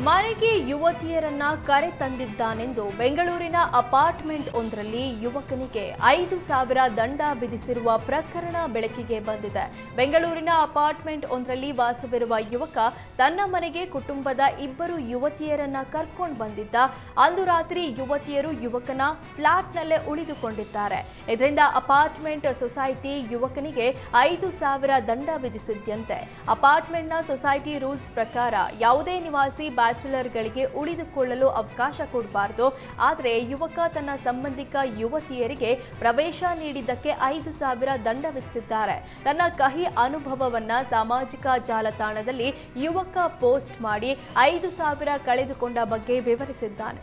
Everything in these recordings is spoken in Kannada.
ಮನೆಗೆ ಯುವತಿಯರನ್ನ ಕರೆ ತಂದಿದ್ದಾನೆಂದು ಬೆಂಗಳೂರಿನ ಅಪಾರ್ಟ್ಮೆಂಟ್ ಒಂದರಲ್ಲಿ ಯುವಕನಿಗೆ 5,000 ದಂಡ ವಿಧಿಸಿರುವ ಪ್ರಕರಣ ಬೆಳಕಿಗೆ ಬಂದಿದೆ. ಬೆಂಗಳೂರಿನ ಅಪಾರ್ಟ್ಮೆಂಟ್ ಒಂದರಲ್ಲಿ ವಾಸವಿರುವ ಯುವಕ ತನ್ನ ಮನೆಗೆ ಕುಟುಂಬದ 2 ಯುವತಿಯರನ್ನ ಕರ್ಕೊಂಡು ಬಂದಿದ್ದ. ಅಂದು ರಾತ್ರಿ ಯುವತಿಯರು ಯುವಕನ ಫ್ಲಾಟ್ನಲ್ಲೇ ಉಳಿದುಕೊಂಡಿದ್ದಾರೆ. ಇದರಿಂದ ಅಪಾರ್ಟ್ಮೆಂಟ್ ಸೊಸೈಟಿ ಯುವಕನಿಗೆ 5,000 ದಂಡ ವಿಧಿಸಿದ್ದಂತೆ. ಅಪಾರ್ಟ್ಮೆಂಟ್ನ ಸೊಸೈಟಿ ರೂಲ್ಸ್ ಪ್ರಕಾರ ಯಾವುದೇ ನಿವಾಸಿ ಬ್ಯಾಚುಲರ್ಗಳಿಗೆ ಉಳಿದುಕೊಳ್ಳಲು ಅವಕಾಶ ಕೊಡಬಾರದು. ಆದರೆ ಯುವಕ ತನ್ನ ಸಂಬಂಧಿಕ ಯುವತಿಯರಿಗೆ ಪ್ರವೇಶ ನೀಡಿದ್ದಕ್ಕೆ 5,000 ದಂಡ ವಿಧಿಸಿದ್ದಾರೆ. ತನ್ನ ಕಹಿ ಅನುಭವವನ್ನ ಸಾಮಾಜಿಕ ಜಾಲತಾಣದಲ್ಲಿ ಯುವಕ ಪೋಸ್ಟ್ ಮಾಡಿ 5,000 ಕಳೆದುಕೊಂಡ ಬಗ್ಗೆ ವಿವರಿಸಿದ್ದಾನೆ.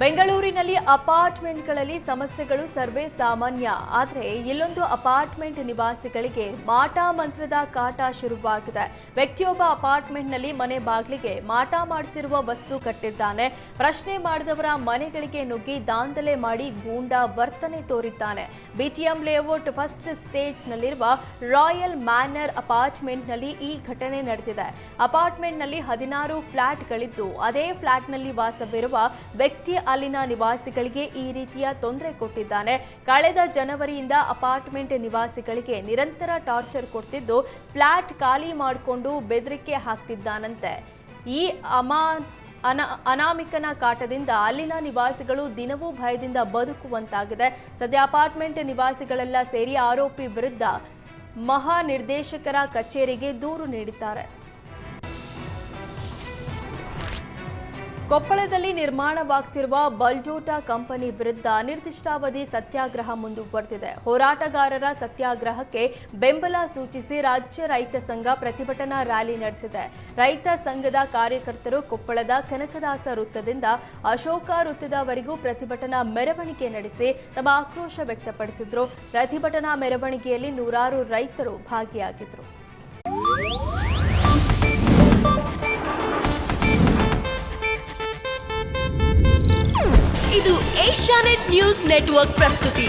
ಬೆಂಗಳೂರಿನಲ್ಲಿ ಅಪಾರ್ಟ್ಮೆಂಟ್ಗಳಲ್ಲಿ ಸಮಸ್ಯೆಗಳು ಸರ್ವೇ ಸಾಮಾನ್ಯ. ಆದರೆ ಇಲ್ಲೊಂದು ಅಪಾರ್ಟ್ಮೆಂಟ್ ನಿವಾಸಿಗಳಿಗೆ ಮಾಟ ಮಂತ್ರದ ಕಾಟ ಶುರುವಾಗಿದೆ. ವ್ಯಕ್ತಿಯೊಬ್ಬ ಅಪಾರ್ಟ್ಮೆಂಟ್ನಲ್ಲಿ ಮನೆ ಬಾಗಿಲಿಗೆ ಮಾಟ ಮಾಡಿಸಿರುವ ವಸ್ತು ಕಟ್ಟಿದ್ದಾನೆ. ಪ್ರಶ್ನೆ ಮಾಡಿದವರ ಮನೆಗಳಿಗೆ ನುಗ್ಗಿ ದಾಂಧಲೆ ಮಾಡಿ ಗೂಂಡಾ ವರ್ತನೆ ತೋರಿದ್ದಾನೆ. ಬಿಟಿಎಂ ಲೇಔಟ್ ಫಸ್ಟ್ ಸ್ಟೇಜ್ನಲ್ಲಿರುವ ರಾಯಲ್ ಮ್ಯಾನರ್ ಅಪಾರ್ಟ್ಮೆಂಟ್ನಲ್ಲಿ ಈ ಘಟನೆ ನಡೆದಿದೆ. ಅಪಾರ್ಟ್ಮೆಂಟ್ನಲ್ಲಿ 16 ಫ್ಲಾಟ್ಗಳಿದ್ದು ಅದೇ ಫ್ಲಾಟ್ನಲ್ಲಿ ವಾಸವಿರುವ ವ್ಯಕ್ತಿ ಅಲ್ಲಿನ ನಿವಾಸಿಗಳಿಗೆ ಈ ರೀತಿಯ ತೊಂದರೆ ಕೊಟ್ಟಿದ್ದಾನೆ. ಕಳೆದ ಜನವರಿಯಿಂದ ಅಪಾರ್ಟ್ಮೆಂಟ್ ನಿವಾಸಿಗಳಿಗೆ ನಿರಂತರ ಟಾರ್ಚರ್ ಕೊಡ್ತಿದ್ದು ಫ್ಲಾಟ್ ಖಾಲಿ ಮಾಡಿಕೊಂಡು ಬೆದರಿಕೆ ಹಾಕ್ತಿದ್ದಾನಂತೆ. ಈ ಅನಾಮಿಕನ ಕಾಟದಿಂದ ಅಲ್ಲಿನ ನಿವಾಸಿಗಳು ದಿನವೂ ಭಯದಿಂದ ಬದುಕುವಂತಾಗಿದೆ. ಸದ್ಯ ಅಪಾರ್ಟ್ಮೆಂಟ್ ನಿವಾಸಿಗಳೆಲ್ಲ ಸೇರಿ ಆರೋಪಿ ವಿರುದ್ಧ ಮಹಾನಿರ್ದೇಶಕರ ಕಚೇರಿಗೆ ದೂರು ನೀಡಿದ್ದಾರೆ. ಕೊಪ್ಪಳದಲ್ಲಿ ನಿರ್ಮಾಣವಾಗುತ್ತಿರುವ ಬಲ್ಡೋಟಾ ಕಂಪನಿ ವಿರುದ್ಧ ಅನಿರ್ದಿಷ್ಟಾವಧಿ ಸತ್ಯಾಗ್ರಹ ಮುಂದುವರೆದಿದೆ. ಹೋರಾಟಗಾರರ ಸತ್ಯಾಗ್ರಹಕ್ಕೆ ಬೆಂಬಲ ಸೂಚಿಸಿ ರಾಜ್ಯ ರೈತ ಸಂಘ ಪ್ರತಿಭಟನಾ ರ್ಯಾಲಿ ನಡೆಸಿದೆ. ರೈತ ಸಂಘದ ಕಾರ್ಯಕರ್ತರು ಕೊಪ್ಪಳದ ಕನಕದಾಸ ವೃತ್ತದಿಂದ ಅಶೋಕ ವೃತ್ತದವರೆಗೂ ಪ್ರತಿಭಟನಾ ಮೆರವಣಿಗೆ ನಡೆಸಿ ತಮ್ಮ ಆಕ್ರೋಶ ವ್ಯಕ್ತಪಡಿಸಿದರು. ಪ್ರತಿಭಟನಾ ಮೆರವಣಿಗೆಯಲ್ಲಿ ನೂರಾರು ರೈತರು ಭಾಗಿಯಾಗಿದ್ದರು. ಇದು ಏಷ್ಯಾನೆಟ್ ನ್ಯೂಸ್ ನೆಟ್ವರ್ಕ್ ಪ್ರಸ್ತುತಿ.